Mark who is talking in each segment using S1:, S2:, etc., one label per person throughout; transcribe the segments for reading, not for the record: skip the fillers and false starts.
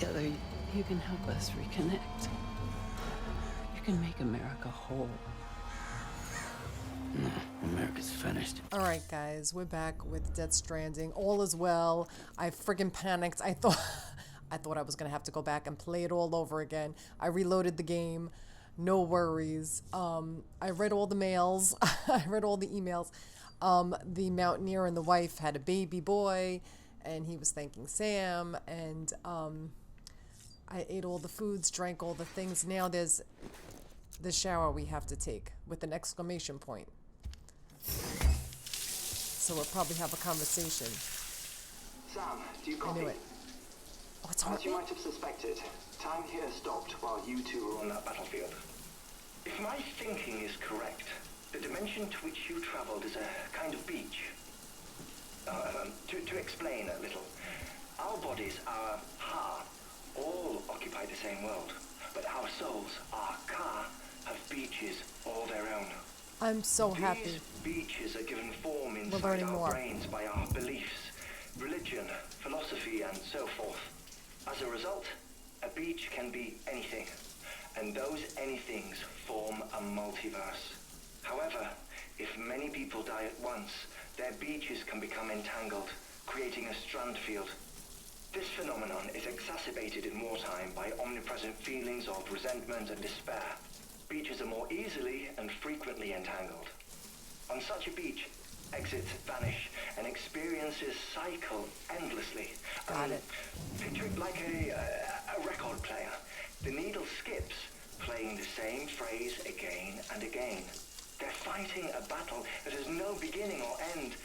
S1: together, you can help us reconnect. You can make America whole.
S2: No, America's finished.
S3: Alright guys, we're back with Death Stranding. All is well. I friggin' panicked. I thought I was gonna have to go back and play it all over again. I reloaded the game. No worries. I read all the mails. I read all the emails. The mountaineer and the wife had a baby boy, and he was thanking Sam, and I ate all the foods, drank all the things. Now there's the shower we have to take with an exclamation point. So we'll probably have a conversation.
S4: Sam, do you copy?
S3: I knew it. What's happening?
S4: As you might have suspected, time here stopped while you two were on that battlefield.
S5: If my thinking is correct, the dimension to which you traveled is a kind of beach. To explain a little, our bodies, our heart, all occupy the same world, but our souls, our ka, have beaches all their own.
S3: I'm so happy.
S5: These beaches are given form
S3: We're
S5: inside
S3: learning
S5: our
S3: more.
S5: brains by our beliefs, religion, philosophy, and so forth. As a result, a beach can be anything, and those anythings form a multiverse. However, if many people die at once, their beaches can become entangled, creating a strand field. This phenomenon is exacerbated in wartime by omnipresent feelings of resentment and despair. Beaches are more easily and frequently entangled. On such a beach, exits vanish and experiences cycle endlessly.
S3: Got it.
S5: Picture it like a record player. The needle skips, playing the same phrase again and again. They're fighting a battle that has no beginning or end.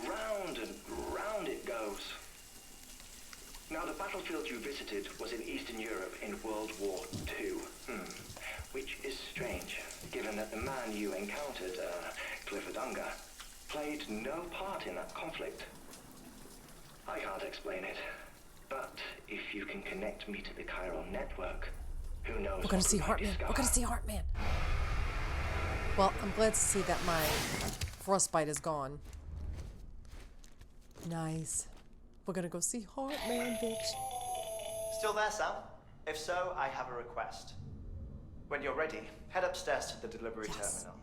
S5: Round and round it goes. Now, the battlefield you visited was in Eastern Europe in World War II. Which is strange, given that the man you encountered, Clifford Unger, played no part in that conflict. I can't explain it, but if you can connect me to the chiral network, who knows?
S3: We're gonna see Heartman. We're gonna see Heartman. Well, I'm glad to see that my frostbite is gone. Nice. We're gonna go see Heartman, bitch.
S6: Still there, Sam? If so, I have a request. When you're ready, head upstairs to the delivery terminal.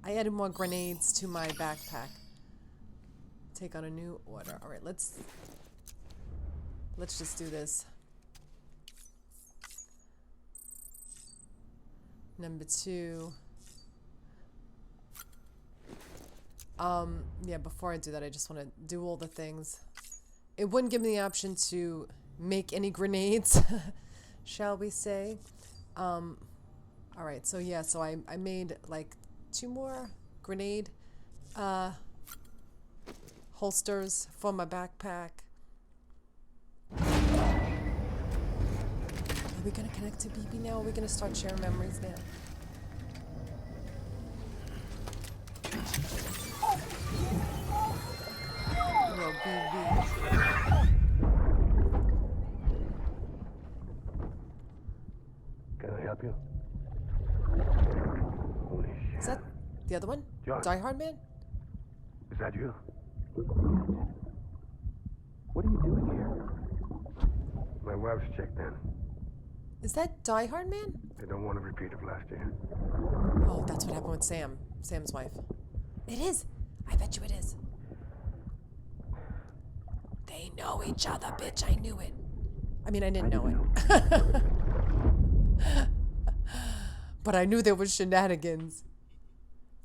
S3: I added more grenades to my backpack. Take on a new order. All right, let's just do this. Number 2. Yeah, before I do that, I just want to do all the things. It wouldn't give me the option to make any grenades, shall we say. Alright, so yeah, so I made like 2 more grenade holsters for my backpack. Are we gonna connect to BB now? Or are we gonna start sharing memories now? Little BB.
S7: Can I help you? Holy shit.
S3: Is that the other one?
S7: John.
S3: Die Hard Man?
S7: Is that you? What are you doing here? My wife's checked in.
S3: Is that Die Hard Man?
S7: They don't want a repeat of last year.
S3: Oh, that's what happened with Sam. Sam's wife. It is. I bet you it is. They know each other, bitch. I knew it. I mean, I didn't know it. But I knew there was shenanigans.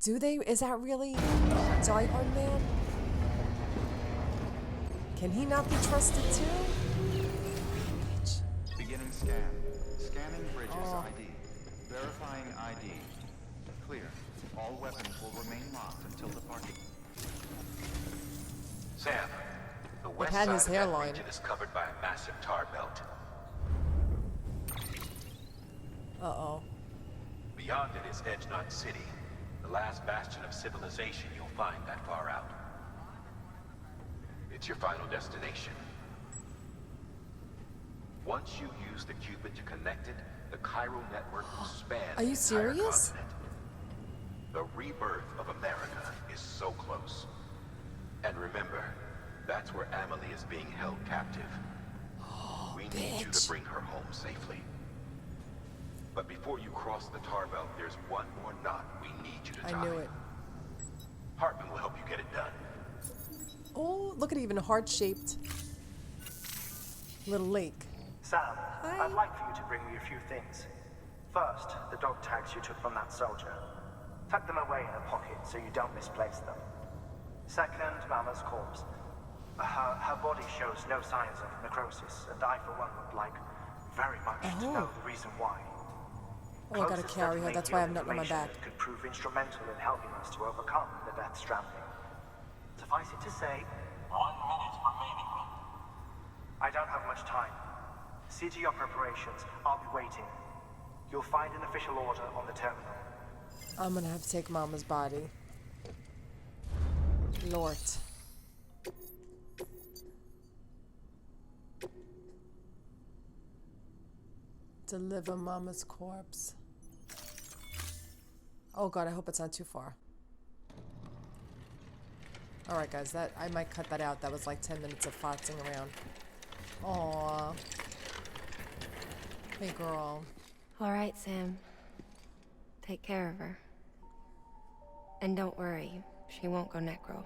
S3: Do they? Is that really Die Hard Man? Can he not be trusted too? Bitch.
S8: Beginning scan. Scanning bridges ID. Verifying ID. Clear. All weapons will remain locked until departure.
S9: Sam, the west
S3: had
S9: side
S3: his
S9: of that
S3: hairline.
S9: region is covered by a massive tar belt.
S3: Uh-oh.
S9: Beyond it is Edgenut City, the last bastion of civilization you'll find that far out. It's your final destination. Once you use the Cupid to connect it, the chiral network will span
S3: Are you
S9: the entire
S3: serious?
S9: continent. The rebirth of America is so close. And remember, that's where Amelie is being held captive. We need you to bring her home safely. But before you cross the tar belt, there's one more knot we need you to tie.
S3: I knew it.
S9: Hartman will help you get it done.
S3: Oh, look at it, even heart-shaped. Little lake.
S10: Sam,
S3: Hi.
S10: I'd like for you to bring me a few things. First, the dog tags you took from that soldier. Tuck them away in a pocket so you don't misplace them. Second, Mama's corpse. Her body shows no signs of necrosis, and I, for one, would like very much to know the reason why.
S3: Oh, I gotta carry her. That's why I have nothing on my back.
S10: That could prove instrumental in helping us to overcome the Death Stranding. Suffice it to say, 1 minute remaining. I don't have much time. See to your preparations. I'll be waiting. You'll find an official order on the terminal.
S3: I'm gonna have to take Mama's body. Lord. Deliver Mama's corpse. Oh god, I hope it's not too far. Alright guys, that I might cut that out. That was like 10 minutes of foxing around. Aww. Hey girl.
S11: Alright, Sam. Take care of her. And don't worry, she won't go necro.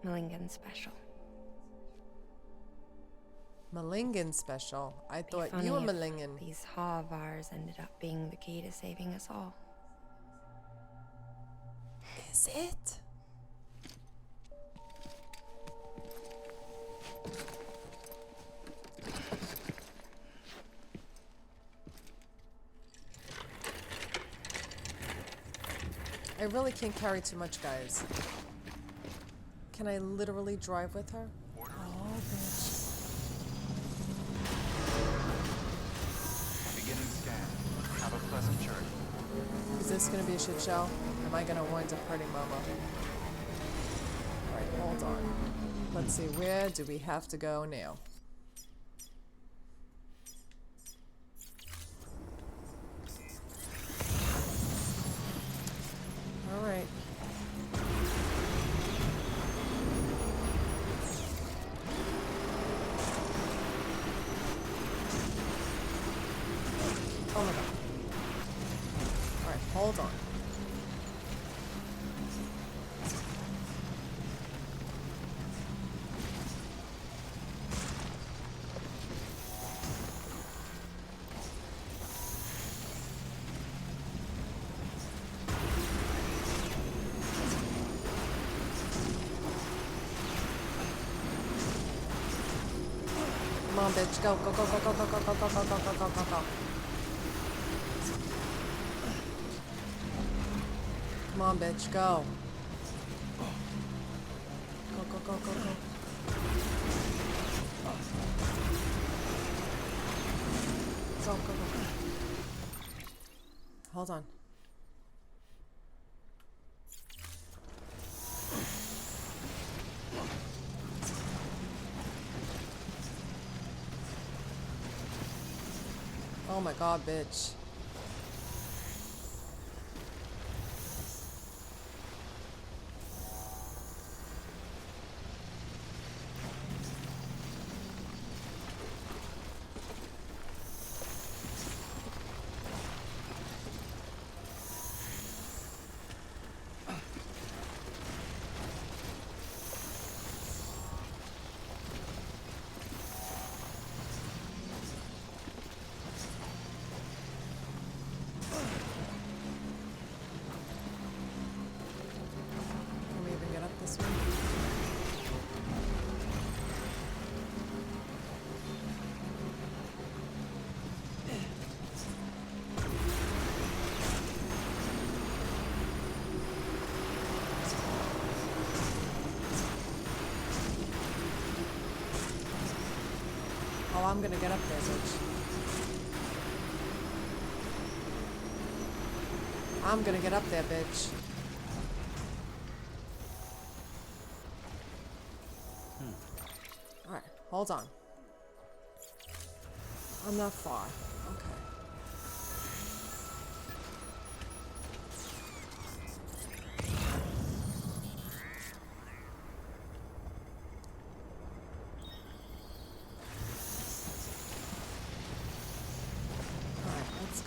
S11: Malingan special.
S3: Malingan special? I
S11: Be
S3: thought
S11: funny
S3: you were
S11: if
S3: Malingan.
S11: These Ha of ours ended up being the key to saving us all.
S3: Is it? I really can't carry too much, guys. Can I literally drive with her? Oh, bitch.
S8: Beginning scan. Have a pleasant journey.
S3: Is this gonna be a shit show? Am I gonna wind up hurting Mama? Alright, hold on. Let's see, where do we have to go now? Alright. Oh my god. Alright, hold on. Come on, bitch. Go, go, go, go, go, go, go, go, go, go, go, go, go, go, go. Come on, bitch. Go. Go, go, go, go, go. Go, go, go. Hold on. Oh my god, bitch. Can we even get up this way? Oh, I'm gonna get up there, bitch. I'm gonna get up there, bitch. Alright, hold on. I'm not far. Okay.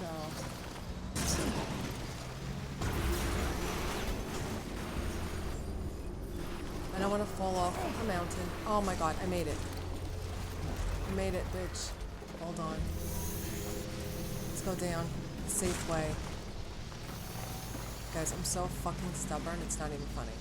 S3: go. I don't want to fall off a mountain. Oh my god, I made it. I made it, bitch. Hold on. Let's go down. Safe way. Guys, I'm so fucking stubborn, it's not even funny.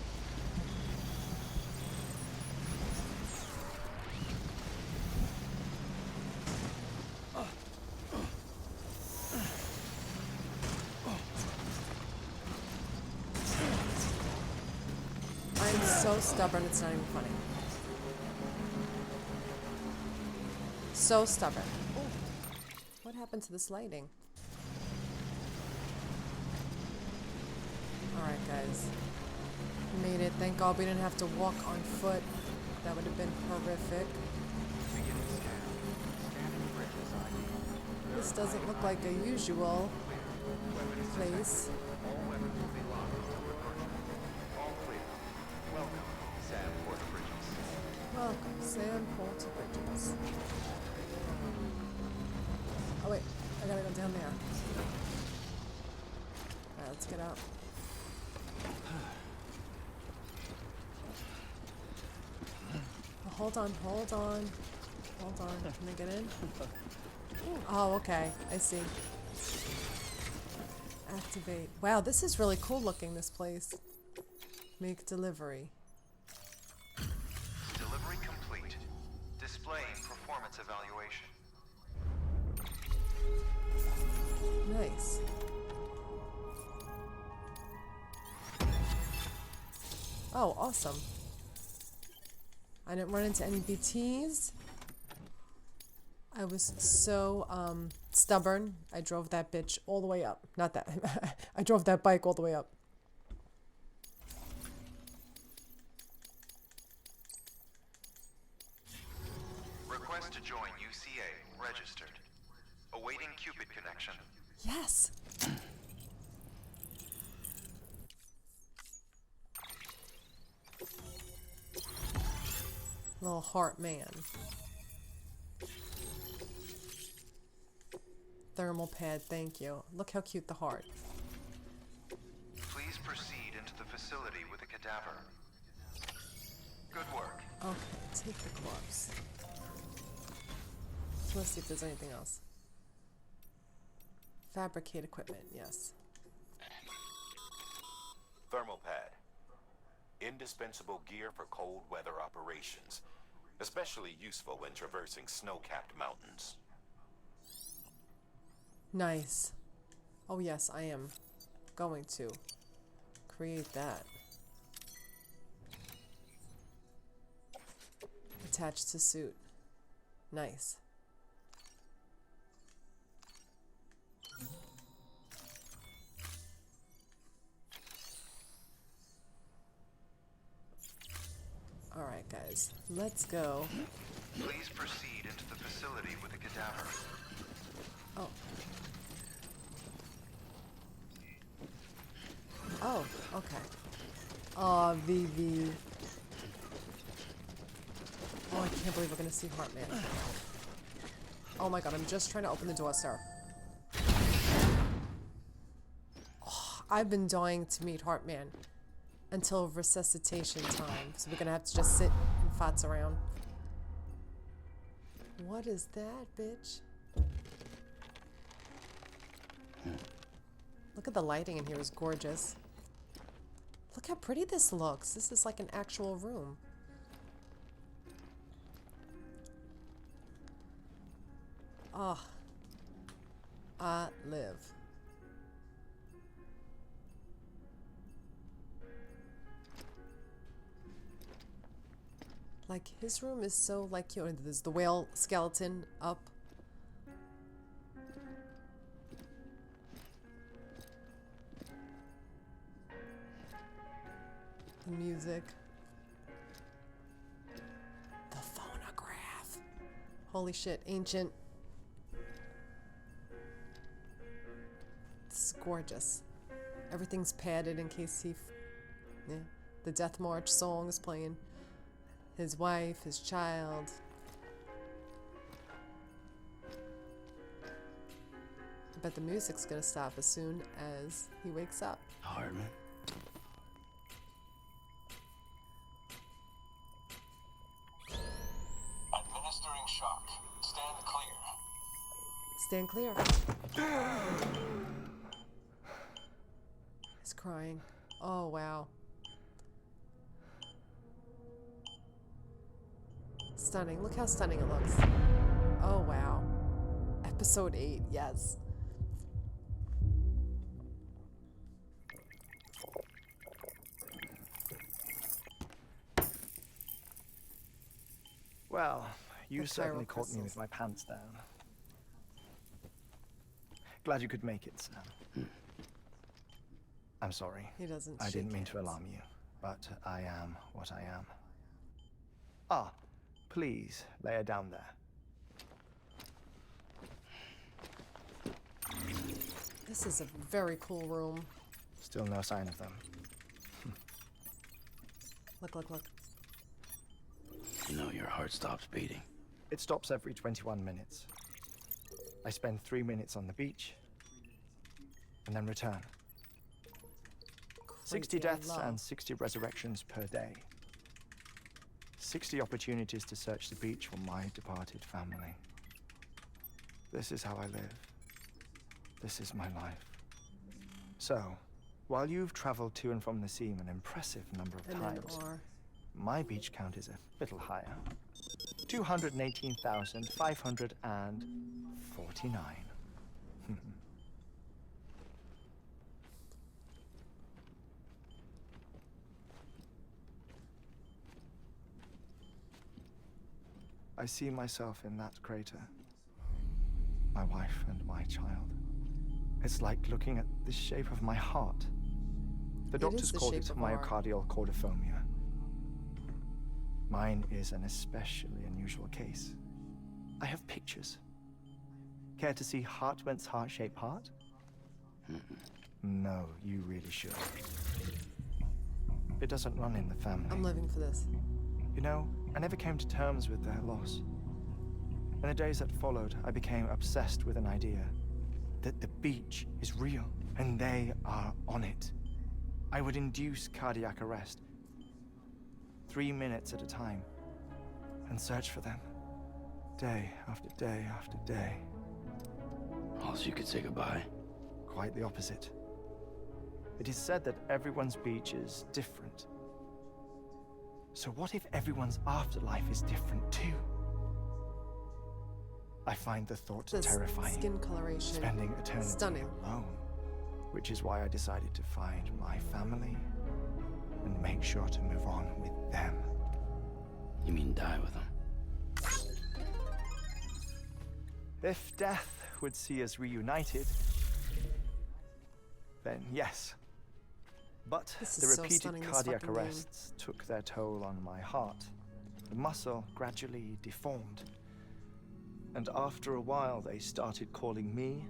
S3: I'm so stubborn, it's not even funny. So stubborn. Ooh. What happened to this lighting? Alright, guys. We made it. Thank God we didn't have to walk on foot. That would have been horrific. This doesn't look like a usual place. Welcome, Sam Porter Bridges. Oh wait, I gotta go down there. Alright, let's get out. Oh, hold on. Hold on. Can I get in? Oh, okay. I see. Activate. Wow, this is really cool looking, this place. Make delivery.
S8: Delivery complete. Displaying performance evaluation.
S3: Nice. Oh, awesome. I didn't run into any BTs. I was so stubborn. I drove that bitch all the way up. Not that. I drove that bike all the way up.
S8: Request to join UCA. Registered. Awaiting Cupid connection.
S3: Yes. Little heart man. Thermal pad, thank you. Look how cute the heart.
S8: Please proceed into the facility with a cadaver. Good work.
S3: Okay, take the corpse. So let's see if there's anything else. Fabricate equipment, yes.
S9: Thermal pad. Indispensable gear for cold weather operations. Especially useful when traversing snow-capped mountains.
S3: Nice. Oh yes, I am going to create that. Attached to suit. Nice. Alright guys, let's go.
S8: Please proceed into the facility with a cadaver.
S3: Oh. Oh, okay. VV. Oh, I can't believe we're gonna see Heartman. Oh my god, I'm just trying to open the door, sir. Oh, I've been dying to meet Heartman until resuscitation time, so we're gonna have to just sit and futz around. What is that, bitch? Look at the lighting in here, it's gorgeous. Look how pretty this looks. This is like an actual room. Ah, I live. Like, his room is so, like, you know, there's the whale skeleton up. The music. The phonograph. Holy shit, ancient. This is gorgeous. Everything's padded in case he... yeah. The Death March song is playing. His wife, his child. bet the music's gonna stop as soon as he wakes up.
S2: Hardman.
S12: Administering shock. Stand clear.
S3: Stand clear. He's crying. Oh, wow. Stunning. Look how stunning it looks. Oh, wow. Episode 8, yes.
S6: Well, you
S3: The
S6: certainly
S3: chiral
S6: caught me with
S3: crystals.
S6: my pants down. Glad you could make it, Sam. I'm sorry.
S3: He doesn't
S6: I
S3: shake
S6: didn't mean to
S3: hands.
S6: alarm you, but I am what I am. Ah, please lay her down there.
S3: This is a very cool room.
S6: Still no sign of them.
S3: Look, look, look.
S2: You know your heart stops beating.
S6: It stops every 21 minutes. I spend 3 minutes on the beach, and then return. 60
S3: Crazy, I
S6: deaths
S3: love.
S6: and 60 resurrections per day. 60 opportunities to search the beach for my departed family. This is how I live. This is my life. So, while you've traveled to and from the sea an impressive number of
S3: And then
S6: times,
S3: R.
S6: my beach count is a little higher. 218,549. I see myself in that crater. My wife and my child. It's like looking at the shape of my heart. The doctors
S3: the
S6: called
S3: shape
S6: it
S3: of a heart.
S6: myocardial cordiphomia. Mine is an especially unusual case. I have pictures. Care to see Hartman's heart-shaped heart? No, you really should. It doesn't run in the family.
S3: I'm living for this.
S6: You know, I never came to terms with their loss. In the days that followed, I became obsessed with an idea that the beach is real and they are on it. I would induce cardiac arrest, 3 minutes at a time, and search for them, day after day after day.
S2: Also, you could say goodbye.
S6: Quite the opposite. It is said that everyone's beach is different. So what if everyone's afterlife is different too? I find the thought
S3: This
S6: terrifying.
S3: skin coloration.
S6: Spending eternity
S3: Stunning.
S6: alone. Which is why I decided to find my family and make sure to move on with them.
S2: You mean die with them?
S6: If death would see us reunited, then yes. But
S3: This
S6: the
S3: is so
S6: repeated
S3: stunning, this
S6: cardiac
S3: fucking game.
S6: arrests took their toll on my heart. The muscle gradually deformed. And after a while, they started calling me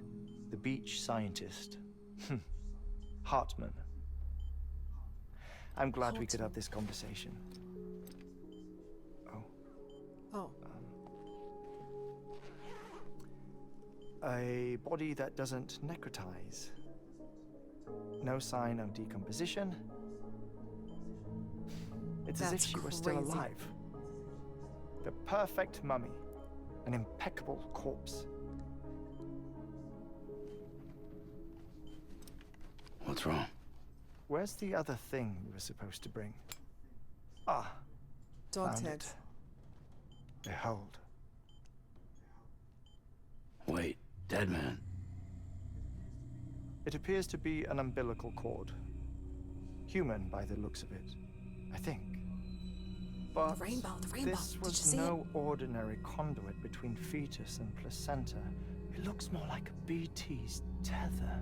S6: the beach scientist. Hartman. I'm glad we could have this conversation.
S3: Oh.
S6: A body that doesn't necrotize. No sign of decomposition. It's as if
S3: That's
S6: she was still
S3: crazy.
S6: alive. The perfect mummy. An impeccable corpse.
S2: What's wrong?
S6: Where's the other thing you were supposed to bring? Ah.
S3: Dog
S6: found
S3: tags.
S6: it. Behold.
S2: Wait, dead man.
S6: It appears to be an umbilical cord. Human by the looks of it, I think. But
S3: The rainbow.
S6: this
S3: Did
S6: was
S3: you see
S6: no ordinary conduit between fetus and placenta. It looks more like a BT's tether.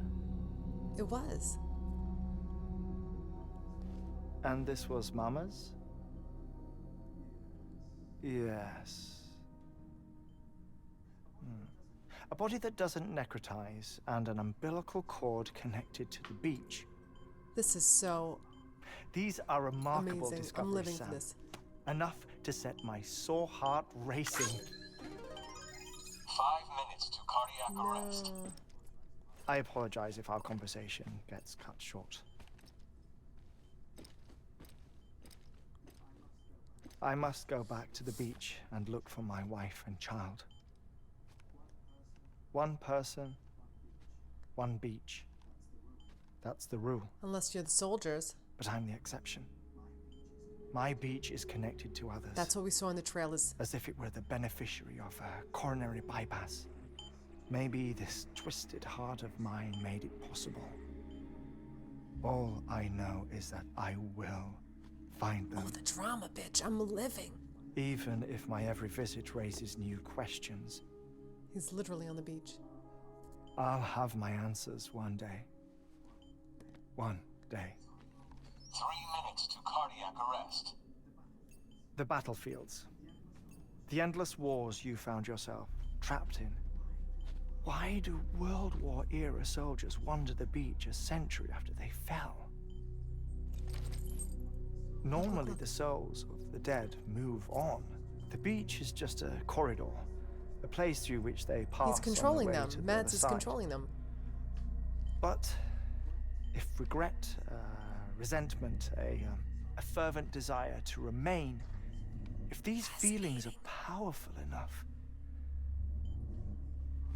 S3: It was.
S6: And this was Mama's? Yes. A body that doesn't necrotize and an umbilical cord connected to the beach.
S3: This is so
S6: These are remarkable
S3: amazing.
S6: discoveries,
S3: I'm living
S6: Sam.
S3: for this.
S6: Enough to set my sore heart racing.
S12: 5 minutes to cardiac arrest.
S3: No.
S6: I apologize if our conversation gets cut short. I must go back to the beach and look for my wife and child. One person, one beach. That's the rule.
S3: Unless you're the soldiers.
S6: But I'm the exception. My beach is connected to others.
S3: That's what we saw in the trailers.
S6: As if it were the beneficiary of a coronary bypass. Maybe this twisted heart of mine made it possible. All I know is that I will find them.
S3: Oh, the drama, bitch. I'm living.
S6: Even if my every visit raises new questions.
S3: He's literally on the beach.
S6: I'll have my answers one day. One day.
S12: 3 minutes to cardiac arrest.
S6: The battlefields. The endless wars you found yourself trapped in. Why do World War era soldiers wander the beach a century after they fell? Normally the souls of the dead move on. The beach is just a corridor, a place through which they pass.
S3: He's controlling
S6: on the way
S3: them.
S6: to the
S3: Mads
S6: other
S3: is
S6: side.
S3: controlling them.
S6: But if regret, resentment, a fervent desire to remain, if these feelings are powerful enough,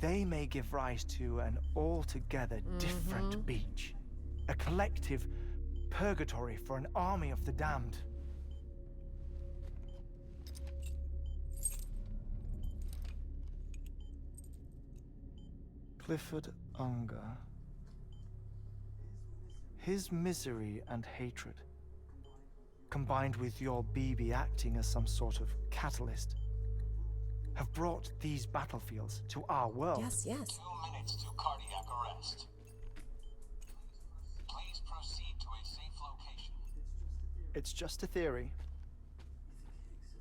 S6: they may give rise to an altogether different beach, a collective purgatory for an army of the damned. Clifford Unger. His misery and hatred, combined with your BB acting as some sort of catalyst, have brought these battlefields to our world.
S3: Yes, yes.
S12: 2 minutes to cardiac arrest. Please proceed to a safe location.
S6: It's just a theory.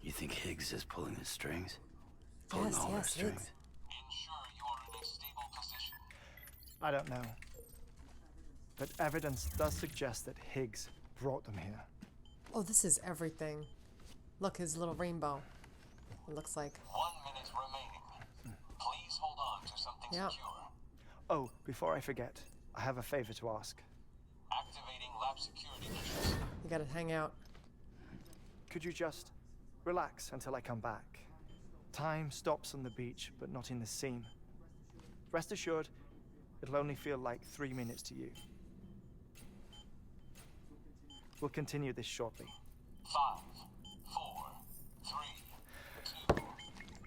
S2: You think Higgs is pulling the strings? Pulling all our strings?
S12: Ensure you are in a stable position.
S6: I don't know. But evidence does suggest that Higgs brought them here.
S3: Oh, this is everything. Look, his little rainbow. It looks like.
S12: 1 minute remaining. Please hold on to something secure.
S6: Oh, before I forget, I have a favor to ask.
S12: Activating lab security measures.
S3: You gotta hang out.
S6: Could you just relax until I come back? Time stops on the beach, but not in the scene. Rest assured, it'll only feel like 3 minutes to you. We'll continue this shortly.
S12: 5, 4, 3, 2,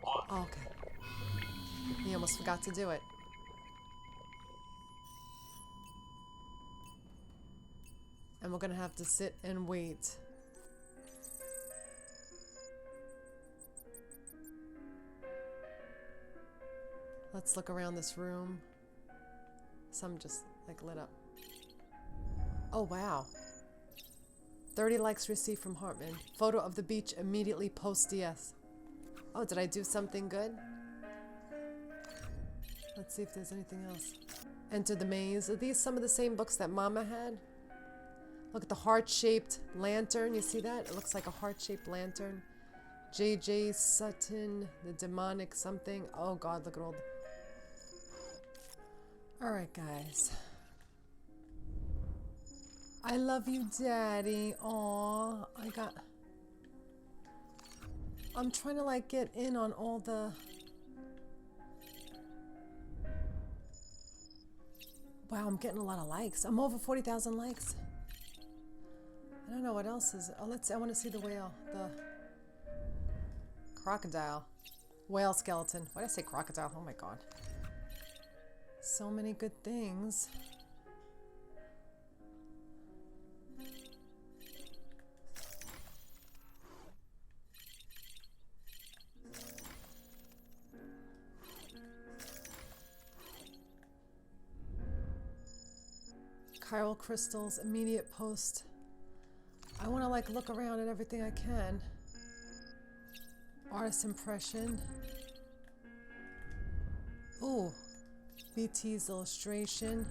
S12: 1.
S3: Okay. He almost forgot to do it. And we're gonna have to sit and wait. Let's look around this room. Some just like lit up. Oh wow. 30 likes received from Hartman. Photo of the beach immediately post DS. Oh, did I do something good? Let's see if there's anything else. Enter the Maze. Are these some of the same books that Mama had? Look at the heart-shaped lantern. You see that? It looks like a heart-shaped lantern. J.J. Sutton, the demonic something. Oh God, look at all the... Alright, guys. I love you, Daddy. Aw, I'm trying to like get in on all the... Wow, I'm getting a lot of likes. I'm over 40,000 likes. I don't know what else is. Oh, I want to see the whale. The crocodile. Whale skeleton. Why did I say crocodile? Oh my God. So many good things. Chiral crystals, immediate post. I want to like look around at everything I can. Artist impression. Ooh, BT's illustration.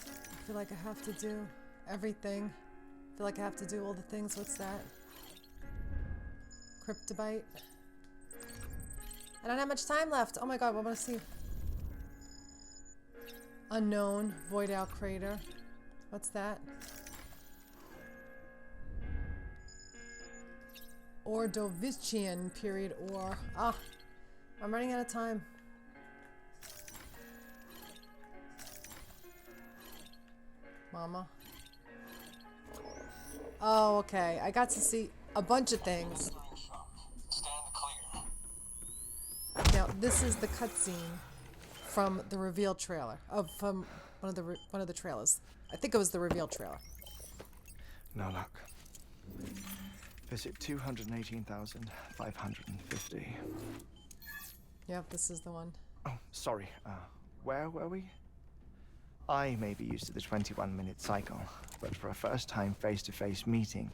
S3: I feel like I have to do everything. I feel like I have to do all the things. What's that? Cryptobite. I don't have much time left. Oh my God, what want to see? Unknown. Void out crater. What's that? Ordovician period ore. Ah, I'm running out of time. Mama. Oh, okay. I got to see a bunch of things. Now, this is the cutscene from the reveal trailer. From one of the trailers. I think it was the reveal trailer.
S6: No luck. Visit 218,550.
S3: Yep, this is the one.
S6: Oh, sorry. Where were we? I may be used to the 21-minute cycle, but for a first-time face-to-face meeting,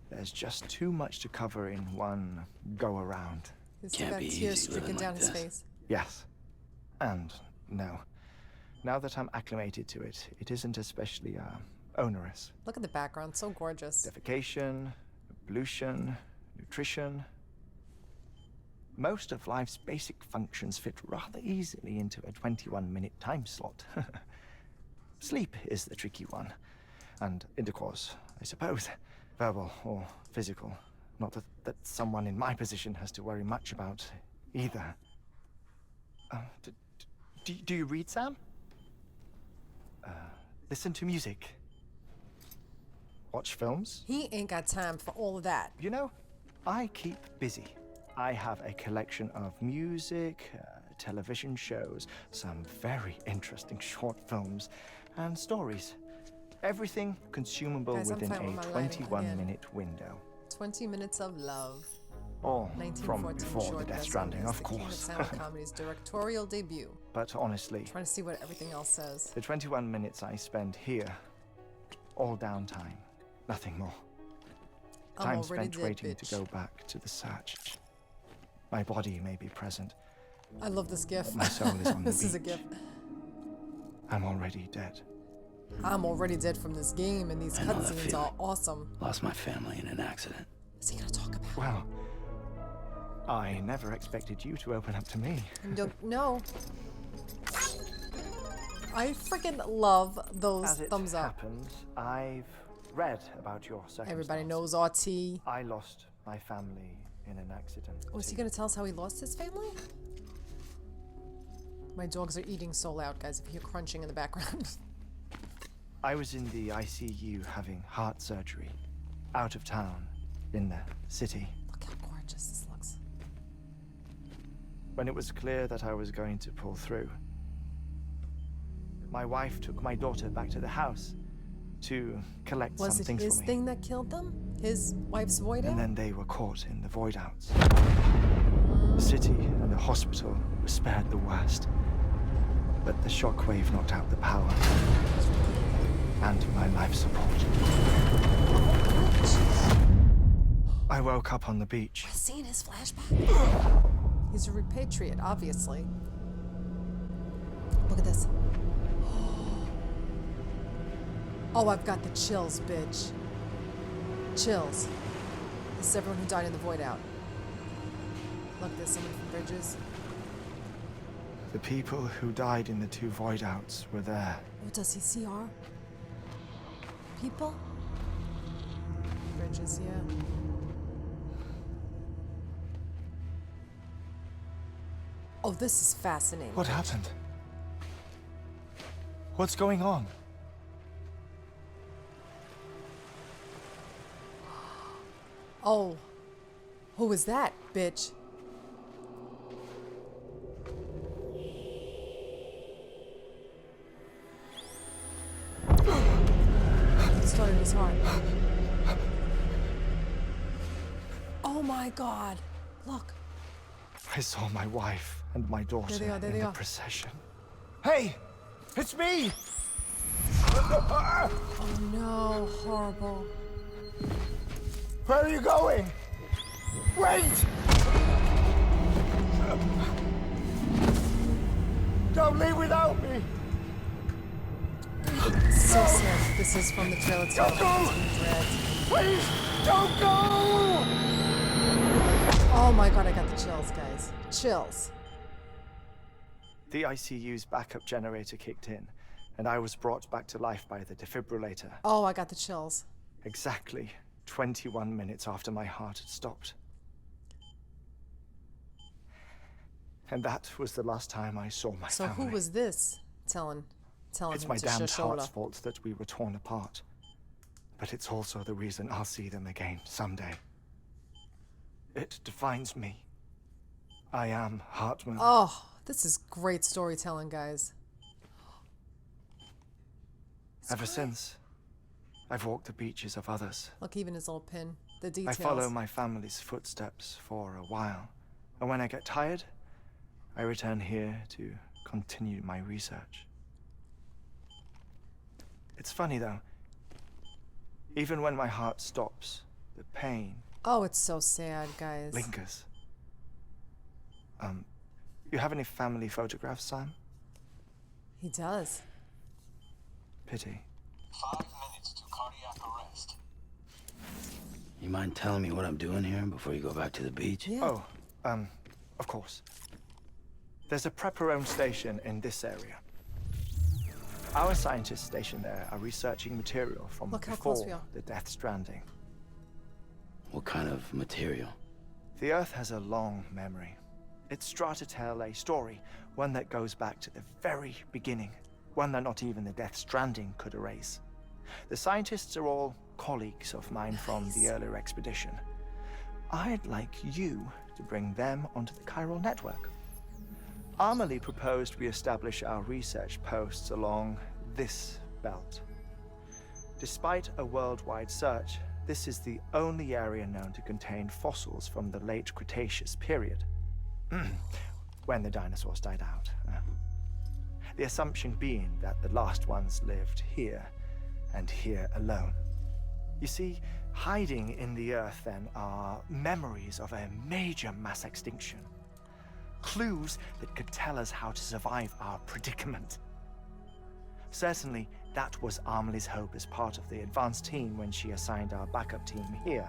S6: there's just too much to cover in one go-around.
S3: He's got tears streaking down his face.
S6: Yes. And no. Now that I'm acclimated to it, it isn't especially onerous.
S3: Look at the background, so gorgeous.
S6: Defecation, pollution, nutrition. Most of life's basic functions fit rather easily into a 21-minute time slot. Sleep is the tricky one. And intercourse, I suppose. Verbal or physical. Not that someone in my position has to worry much about either. Do you read, Sam? Listen to music. Watch films?
S3: He ain't got time for all of that.
S6: You know, I keep busy. I have a collection of music, television shows, some very interesting short films, and stories. Everything consumable within a 21-minute window.
S3: 20 minutes of love.
S6: All from before the Death Stranding, of course.
S3: Sound Comedy's directorial debut.
S6: But honestly,
S3: trying to see what everything else says.
S6: The 21 minutes I spend here, all downtime, nothing more. Time spent waiting to go back to the search. My body may be present.
S3: I love this gif.
S6: My soul is on the
S3: This is a gif.
S6: I'm already dead.
S3: I'm already dead from this game, and these cutscenes are awesome.
S2: Lost my family in an accident.
S3: Is he gonna talk about it?
S6: Well, I never expected you to open up to me.
S3: No. I freaking love those thumbs up.
S6: As it happens, I've read about your circumstance.
S3: Everybody knows RT.
S6: I lost my family in an accident.
S3: Oh, is he gonna tell us how he lost his family? My dogs are eating so loud, guys, if you hear crunching in the background.
S6: I was in the ICU having heart surgery. Out of town, in the city.
S3: Look how gorgeous this looks.
S6: When it was clear that I was going to pull through, my wife took my daughter back to the house to collect some things for me.
S3: Was it his thing that killed them? His wife's void out?
S6: And then they were caught in the void outs. The city and the hospital were spared the worst. But the shockwave knocked out the power and my life support. I woke up on the beach.
S3: I've seen his flashback. He's a repatriate, obviously. Look at this. Oh, I've got the chills, bitch. Chills. This is everyone who died in the void out. Look, there's someone from Bridges.
S6: The people who died in the 2 void outs were there.
S3: What does he see, R? People? Bridges, yeah. Oh, this is fascinating.
S6: What happened? What's going on?
S3: Oh. Who is that, bitch? Started his heart. Oh my God. Look.
S6: I saw my wife and my daughter in the procession.
S13: Hey! It's me!
S3: Oh no, horrible.
S13: Where are you going? Wait! Don't leave without me!
S3: So sad. This is from the trailer.
S13: Don't go! Please, don't go!
S3: Oh my God, I got the chills, guys. Chills.
S6: The ICU's backup generator kicked in, and I was brought back to life by the defibrillator.
S3: Oh, I got the chills.
S6: Exactly 21 minutes after my heart had stopped. And that was the last time I saw my family.
S3: So who was this telling
S6: It's
S3: him
S6: my
S3: to
S6: damned
S3: shush
S6: heart's
S3: Ola?
S6: fault that we were torn apart. But it's also the reason I'll see them again someday. It defines me. I am Hartman.
S3: Oh, this is great storytelling, guys.
S6: Ever since, I've walked the beaches of others.
S3: Look, even his little pin. The
S6: I
S3: details.
S6: follow my family's footsteps for a while. And when I get tired, I return here to continue my research. It's funny though. Even when my heart stops, the pain
S3: Oh, it's so sad, guys.
S6: lingers. You have any family photographs, Sam?
S3: He does.
S6: Pity.
S12: 5 minutes to cardiac arrest.
S2: You mind telling me what I'm doing here before you go back to the beach?
S3: Yeah.
S6: Oh, of course. There's a prep-your-own station in this area. Our scientists stationed there are researching material from
S3: Look how close we
S6: before
S3: are.
S6: the Death Stranding.
S2: What kind of material?
S6: The Earth has a long memory. It's trying to tell a story, one that goes back to the very beginning, one that not even the Death Stranding could erase. The scientists are all colleagues of mine from the earlier expedition. I'd like you to bring them onto the chiral network. Amelie proposed we establish our research posts along this belt. Despite a worldwide search, this is the only area known to contain fossils from the late Cretaceous period, when the dinosaurs died out. The assumption being that the last ones lived here, and here alone. You see, hiding in the Earth then are memories of a major mass extinction. Clues that could tell us how to survive our predicament. Certainly, that was Amelie's hope as part of the advanced team when she assigned our backup team here.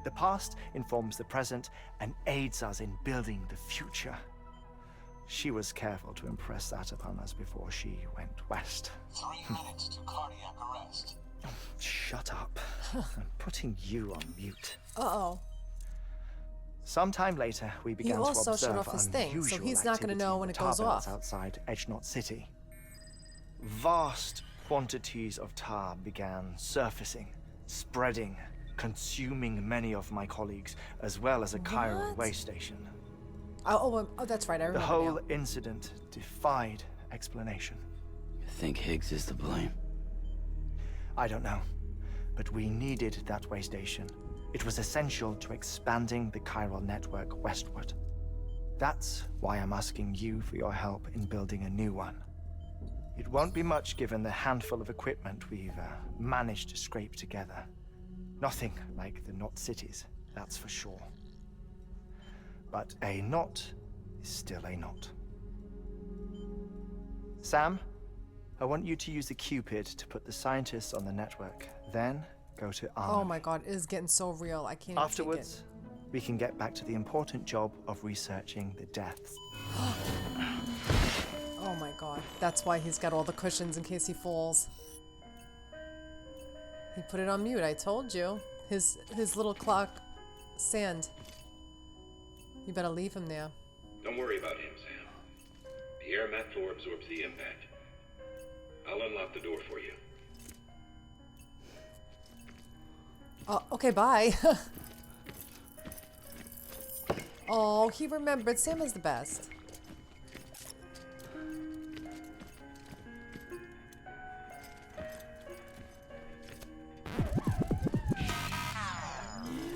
S6: The past informs the present and aids us in building the future. She was careful to impress that upon us before she went west.
S12: 3 minutes to cardiac arrest.
S6: Shut up. I'm putting you on mute.
S3: Uh-oh.
S6: Sometime later, we began to
S3: also
S6: observe
S3: shut off his thing, so
S6: unusual
S3: he's not gonna
S6: activity
S3: know
S6: in
S3: when
S6: the
S3: it goes
S6: tar beds
S3: off.
S6: outside Edgenot City. Vast quantities of tar began surfacing, spreading, consuming many of my colleagues, as well as a chiral way station.
S3: Oh, that's right. I remember
S6: The whole
S3: now.
S6: incident defied explanation.
S2: You think Higgs is to blame?
S6: I don't know, but we needed that way station. It was essential to expanding the chiral network westward. That's why I'm asking you for your help in building a new one. It won't be much given the handful of equipment we've managed to scrape together. Nothing like the knot cities, that's for sure. But a knot is still a knot. Sam, I want you to use the Cupid to put the scientists on the network. Then go to Arm.
S3: Oh my god, it is getting so real. I can't even
S6: Afterwards, we can get back to the important job of researching the deaths.
S3: Oh my god. That's why he's got all the cushions in case he falls. He put it on mute, I told you. His little clock sand. You better leave him there.
S14: Don't worry about him, Sam. The air mat floor absorbs the impact. I'll unlock the door for you.
S3: Okay, bye. Oh, he remembered. Sam is the best.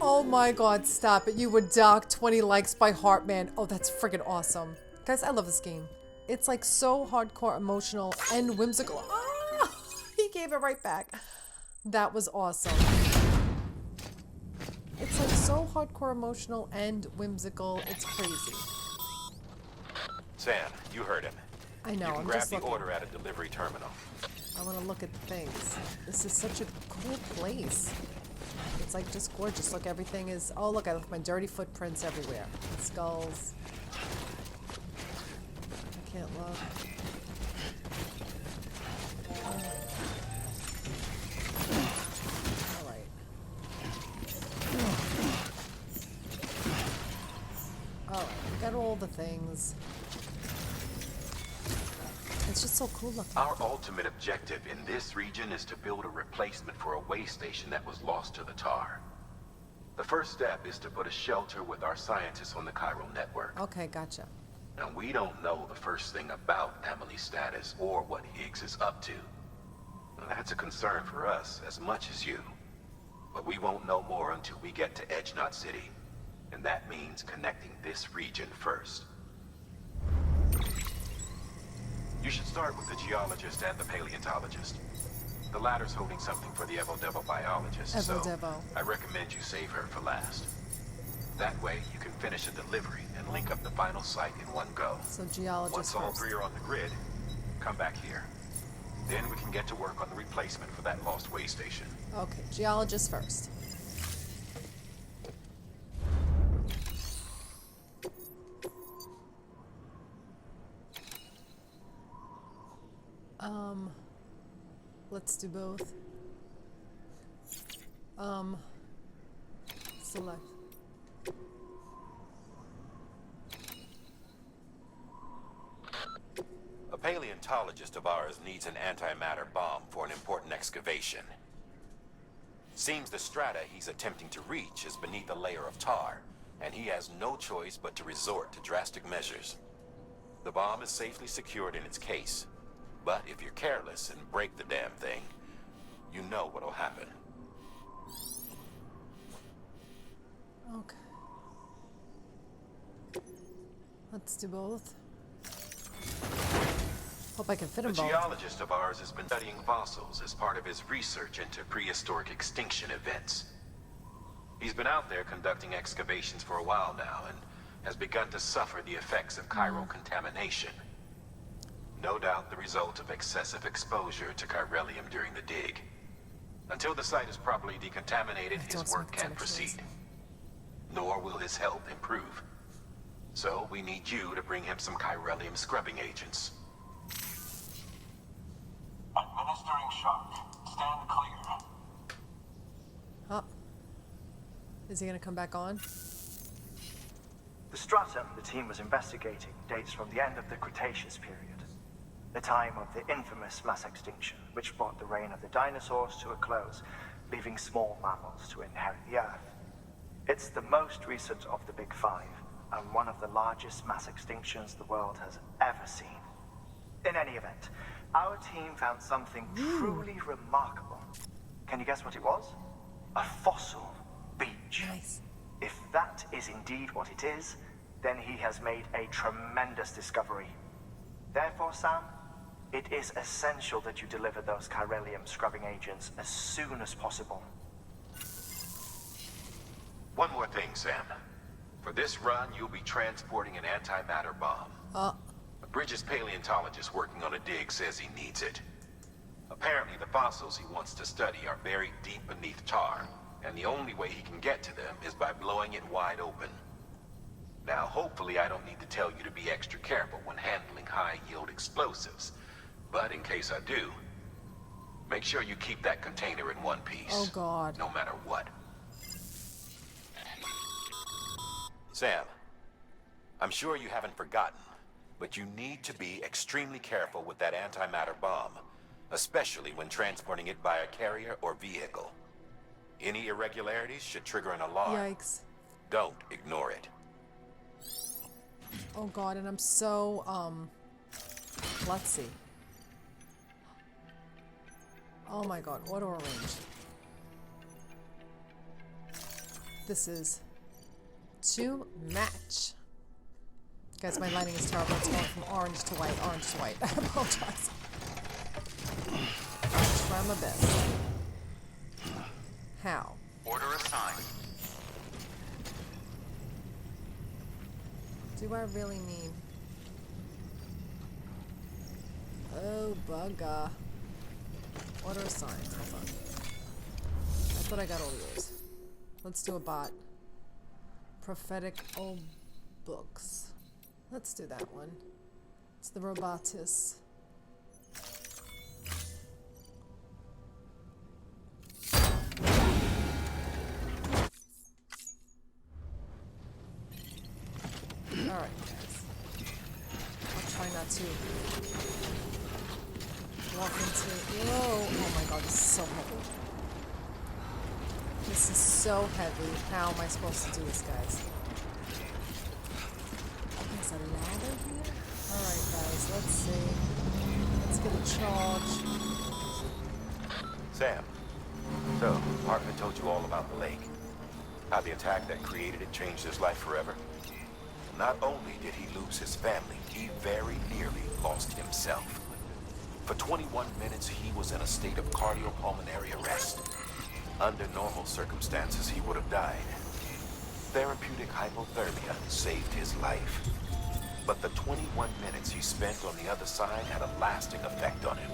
S3: Oh my god, stop it. You would dock 20 likes by Heartman. Oh, that's freaking awesome. Guys, I love this game. It's like so hardcore, emotional, and whimsical. Ah! He gave it right back. That was awesome. It's like so hardcore, emotional, and whimsical. It's crazy.
S9: Sam, you heard him.
S3: I know,
S9: You can
S3: I'm
S9: grab
S3: just
S9: the
S3: looking.
S9: order at a delivery terminal.
S3: I want to look at things. This is such a cool place. It's like just gorgeous. Look, everything is... Oh, look, I left my dirty footprints everywhere. Skulls. I can't look. all the things. It's just so cool looking.
S9: Our ultimate objective in this region is to build a replacement for a way station that was lost to the tar. The first step is to put a shelter with our scientists on the chiral network.
S3: Okay, gotcha.
S9: Now, we don't know the first thing about Emily's status or what Higgs is up to. Now, that's a concern for us as much as you. But we won't know more until we get to Edgenot City. And that means connecting this region first. You should start with the geologist and the paleontologist. The latter's holding something for the Evo-Devo biologist, so I recommend you save her for last. That way, you can finish a delivery and link up the final site in one go.
S3: So geologist
S9: Once all three are on the grid, come back here. Then we can get to work on the replacement for that lost way station.
S3: Okay, geologist first. Let's do both. Select.
S9: A paleontologist of ours needs an antimatter bomb for an important excavation. Seems the strata he's attempting to reach is beneath a layer of tar, and he has no choice but to resort to drastic measures. The bomb is safely secured in its case, but if you're careless and break the damn thing, you know what'll happen.
S3: Okay. Let's do both. Hope I can fit them both.
S9: A geologist of ours has been studying fossils as part of his research into prehistoric extinction events. He's been out there conducting excavations for a while now and has begun to suffer the effects of chiral contamination. No doubt the result of excessive exposure to chiralium during the dig. Until the site is properly decontaminated, his work can't proceed. Nor will his health improve. So we need you to bring him some chiralium scrubbing agents.
S12: Administering shock. Stand clear.
S3: Huh. Is he gonna come back on?
S10: The stratum the team was investigating dates from the end of the Cretaceous period. The time of the infamous mass extinction, which brought the reign of the dinosaurs to a close, leaving small mammals to inherit the Earth. It's the most recent of the Big Five, and one of the largest mass extinctions the world has ever seen. In any event, our team found something truly remarkable. Can you guess what it was? A fossil beach.
S3: Nice.
S10: If that is indeed what it is, then he has made a tremendous discovery. Therefore, Sam, it is essential that you deliver those chiralium scrubbing agents as soon as possible.
S9: One more thing, Sam. For this run, you'll be transporting an antimatter bomb. A Bridges paleontologist working on a dig says he needs it. Apparently, the fossils he wants to study are buried deep beneath tar, and the only way he can get to them is by blowing it wide open. Now, hopefully I don't need to tell you to be extra careful when handling high-yield explosives. But in case I do, make sure you keep that container in one piece.
S3: Oh, God.
S9: No matter what. Sam, I'm sure you haven't forgotten, but you need to be extremely careful with that antimatter bomb, especially when transporting it by a carrier or vehicle. Any irregularities should trigger an alarm.
S3: Yikes.
S9: Don't ignore it.
S3: Oh God, and I'm so, let's see. Oh my God, auto arrange. This is to match. Guys, my lighting is terrible. It's going from orange to white, orange to white. I apologize. I'll try my best. How?
S8: Order assigned.
S3: Do I really need? Oh, bugger. Order assigned. Hold on. I thought I got all yours. Let's do a bot. Prophetic old books. Let's do that one. It's the Robotus. Alright, guys. that too. Walk into. Whoa! Oh my god, this is so heavy. This is so heavy. How am I supposed to do this, guys? There's a ladder here? Alright, guys, let's see. Let's get a charge.
S9: Sam, so, partner told you all about the lake. How the attack that created it changed his life forever. Not only did he lose his family, he very nearly lost himself. For 21 minutes, he was in a state of cardiopulmonary arrest. Under normal circumstances, he would have died. Therapeutic hypothermia saved his life. But the 21 minutes he spent on the other side had a lasting effect on him.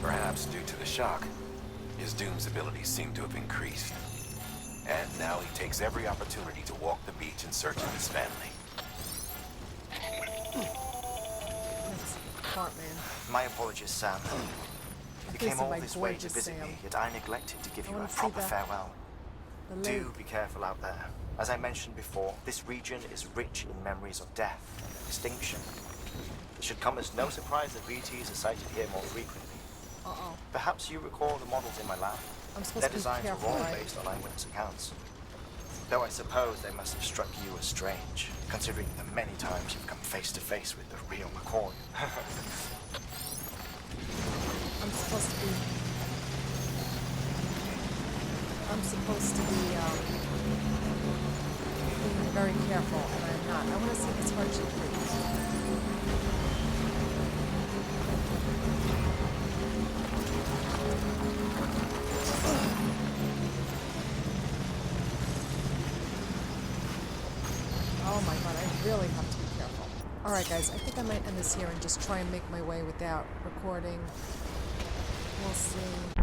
S9: Perhaps due to the shock, his Doom's abilities seem to have increased. And now he takes every opportunity to walk the beach in search of his family.
S3: That's part, man.
S6: My apologies, Sam. You came all this way to visit
S3: Sam.
S6: me, yet I neglected to give you a
S3: wanna see
S6: proper
S3: that.
S6: farewell.
S3: The lake.
S6: Do be careful out there. As I mentioned before, this region is rich in memories of death and extinction. It should come as no surprise that VTs are sighted here more frequently.
S3: Uh-oh.
S6: Perhaps you recall the models in my lab.
S3: I'm supposed
S6: Their
S3: to be
S6: designs
S3: careful,
S6: were all
S3: right?
S6: based on eyewitness accounts. Though I suppose they must have struck you as strange, considering the many times you've come face to face with the real McCoy.
S3: I'm supposed to be being very careful, and I'm not. I want to see this hardship, please. Oh my god, I really have to be careful. Alright guys, I think I might end this here and just try and make my way without recording. We'll see.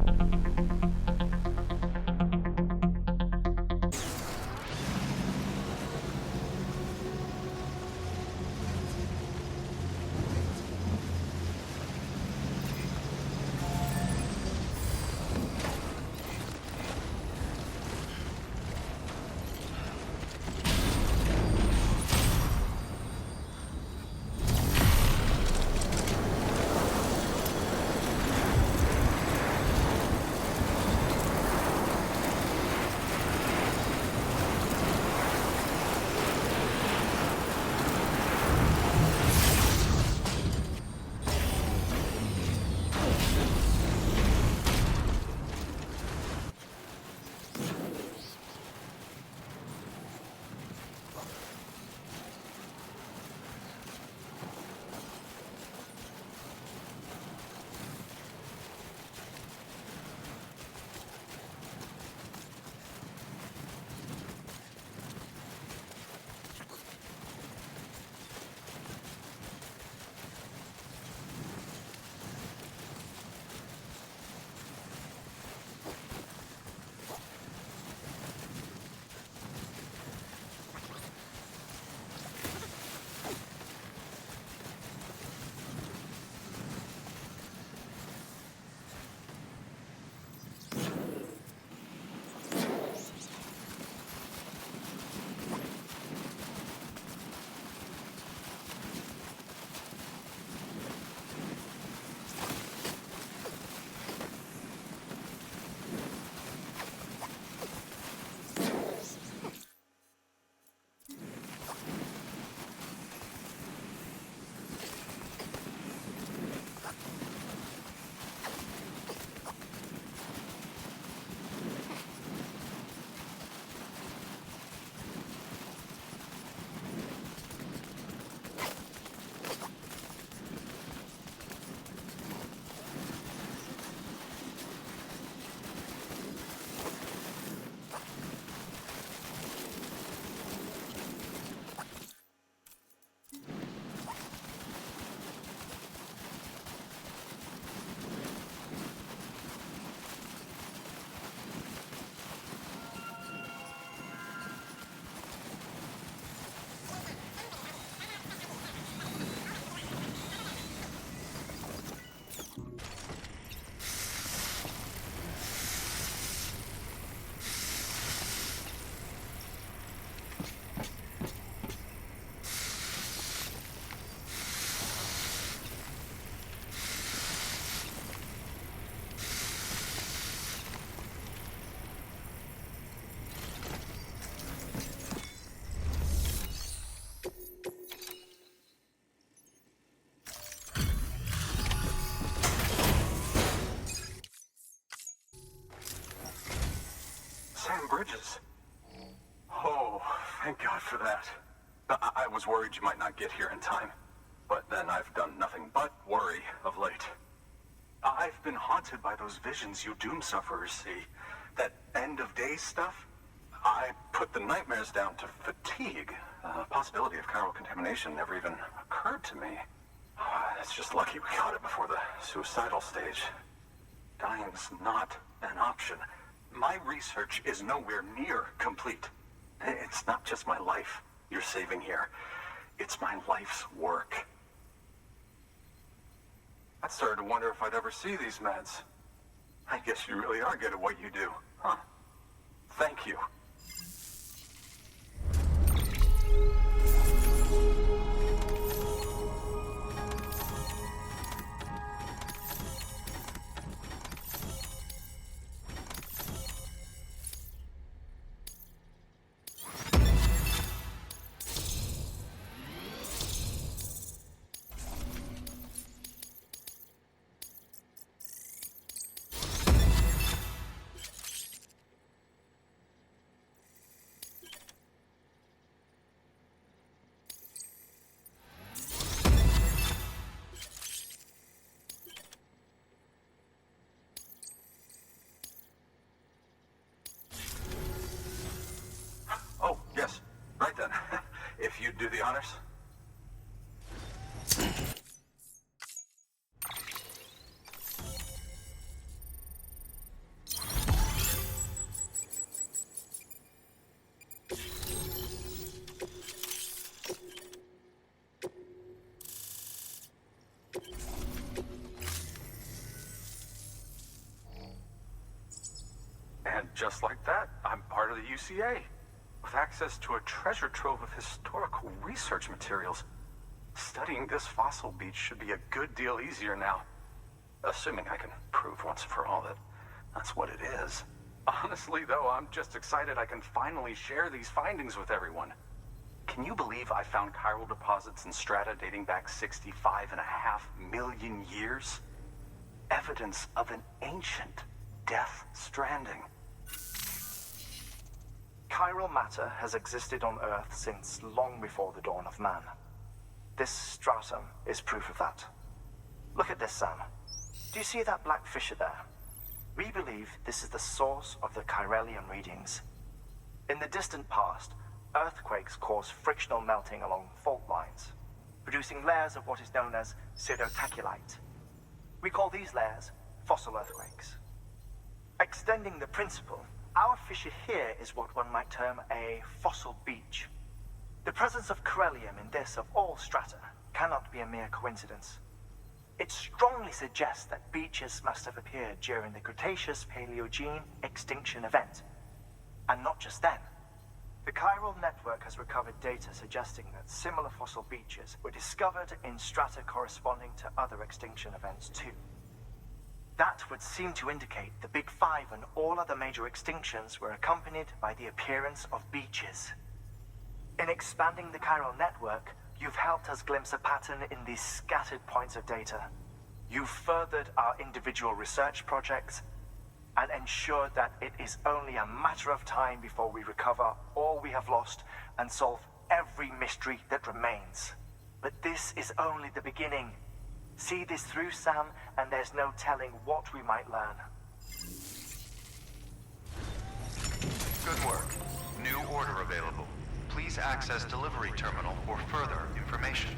S15: bridges. Oh, thank God for that. I was worried you might not get here in time. But then I've done nothing but worry of late. I've been haunted by those visions you doom sufferers see. That end of days stuff. I put the nightmares down to fatigue. The possibility of chiral contamination never even occurred to me. It's just lucky we got it before the suicidal stage. Dying's not an option. My research is nowhere near complete. It's not just my life you're saving here. It's my life's work. I started to wonder if I'd ever see these meds. I guess you really are good at what you do, huh? Thank you. Oh, yes. Right then. If you'd do the honors. And just like that, I'm part of the UCA. With access to a treasure trove of historical research materials. Studying this fossil beach should be a good deal easier now. Assuming I can prove once for all that that's what it is. Honestly, though, I'm just excited I can finally share these findings with everyone. Can you believe I found chiral deposits in strata dating back 65.5 million years? Evidence of an ancient Death Stranding.
S10: Chiral matter has existed on Earth since long before the dawn of man. This stratum is proof of that. Look at this, Sam. Do you see that black fissure there? We believe this is the source of the chiralium readings. In the distant past, earthquakes caused frictional melting along fault lines, producing layers of what is known as pseudotaculite. We call these layers fossil earthquakes. Extending the principle, our fissure here is what one might term a fossil beach. The presence of chiralium in this of all strata cannot be a mere coincidence. It strongly suggests that beaches must have appeared during the Cretaceous-Paleogene extinction event. And not just then. The chiral network has recovered data suggesting that similar fossil beaches were discovered in strata corresponding to other extinction events too. That would seem to indicate the Big Five and all other major extinctions were accompanied by the appearance of beaches. In expanding the chiral network, you've helped us glimpse a pattern in these scattered points of data. You've furthered our individual research projects and ensured that it is only a matter of time before we recover all we have lost and solve every mystery that remains. But this is only the beginning. See this through, Sam, and there's no telling what we might learn.
S8: Good work. New order available. Please access delivery terminal for further information.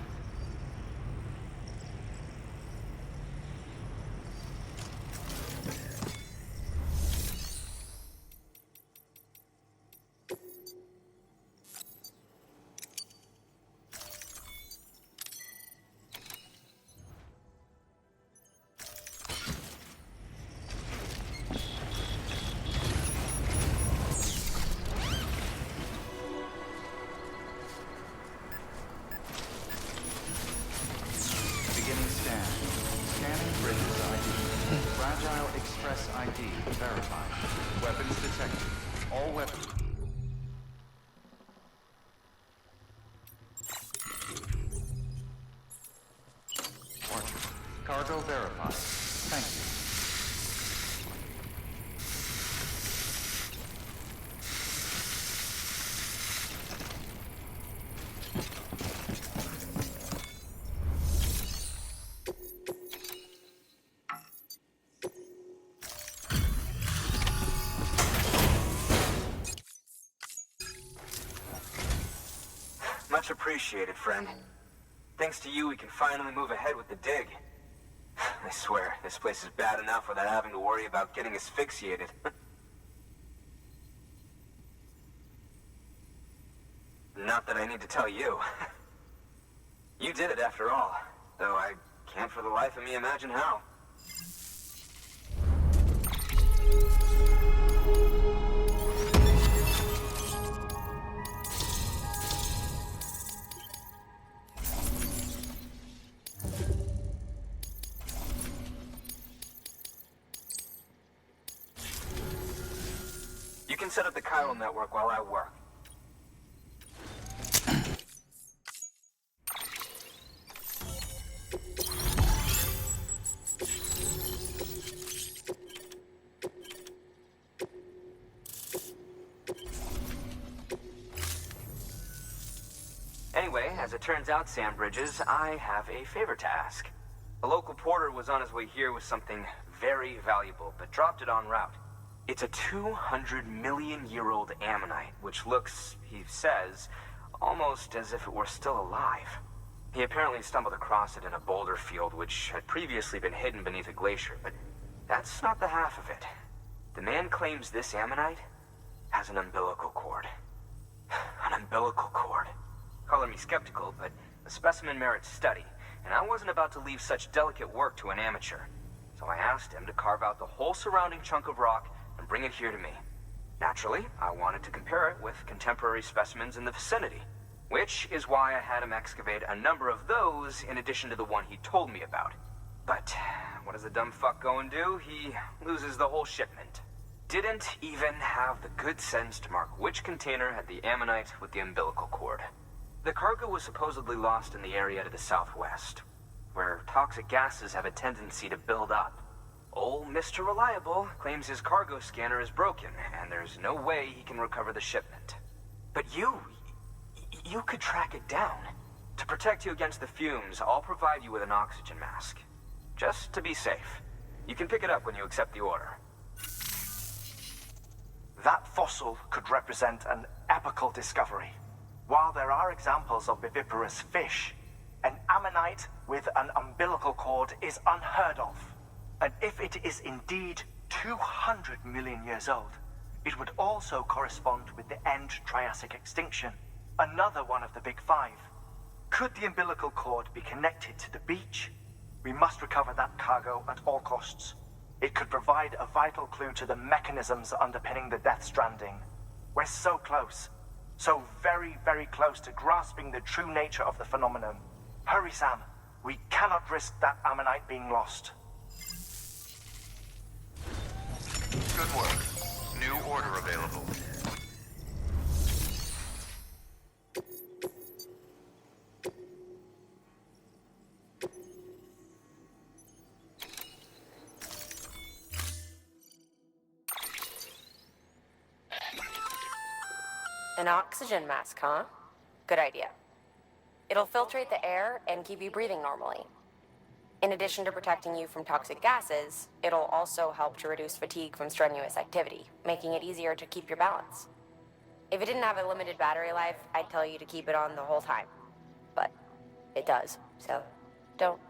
S8: Cargo verified. Thank you.
S16: Much appreciated, friend. Thanks to you, we can finally move ahead with the dig. I swear, this place is bad enough without having to worry about getting asphyxiated. Not that I need to tell you. You did it after all, though I can't for the life of me imagine how. You can set up the chiral network while I work. Anyway, as it turns out, Sam Bridges, I have a favor to ask. A local porter was on his way here with something very valuable, but dropped it en route. It's a 200-million-year-old ammonite, which looks, he says, almost as if it were still alive. He apparently stumbled across it in a boulder field which had previously been hidden beneath a glacier, but that's not the half of it. The man claims this ammonite has an umbilical cord. An umbilical cord. Color me skeptical, but the specimen merits study, and I wasn't about to leave such delicate work to an amateur. So I asked him to carve out the whole surrounding chunk of rock and bring it here to me. Naturally, I wanted to compare it with contemporary specimens in the vicinity, which is why I had him excavate a number of those in addition to the one he told me about. But what does the dumb fuck go and do? He loses the whole shipment. Didn't even have the good sense to mark which container had the ammonite with the umbilical cord. The cargo was supposedly lost in the area to the southwest, where toxic gases have a tendency to build up. Old Mr. Reliable claims his cargo scanner is broken, and there's no way he can recover the shipment. But you could track it down. To protect you against the fumes, I'll provide you with an oxygen mask. Just to be safe. You can pick it up when you accept the order.
S10: That fossil could represent an epical discovery. While there are examples of viviparous fish, an ammonite with an umbilical cord is unheard of. And if it is indeed 200 million years old, it would also correspond with the end Triassic extinction, another one of the big five. Could the umbilical cord be connected to the beach? We must recover that cargo at all costs. It could provide a vital clue to the mechanisms underpinning the Death Stranding. We're so close. So very, very close to grasping the true nature of the phenomenon. Hurry, Sam. We cannot risk that ammonite being lost.
S8: Good work. New order available.
S17: An oxygen mask, huh? Good idea. It'll filtrate the air and keep you breathing normally. In addition to protecting you from toxic gases, it'll also help to reduce fatigue from strenuous activity, making it easier to keep your balance. If it didn't have a limited battery life, I'd tell you to keep it on the whole time. But it does, so don't.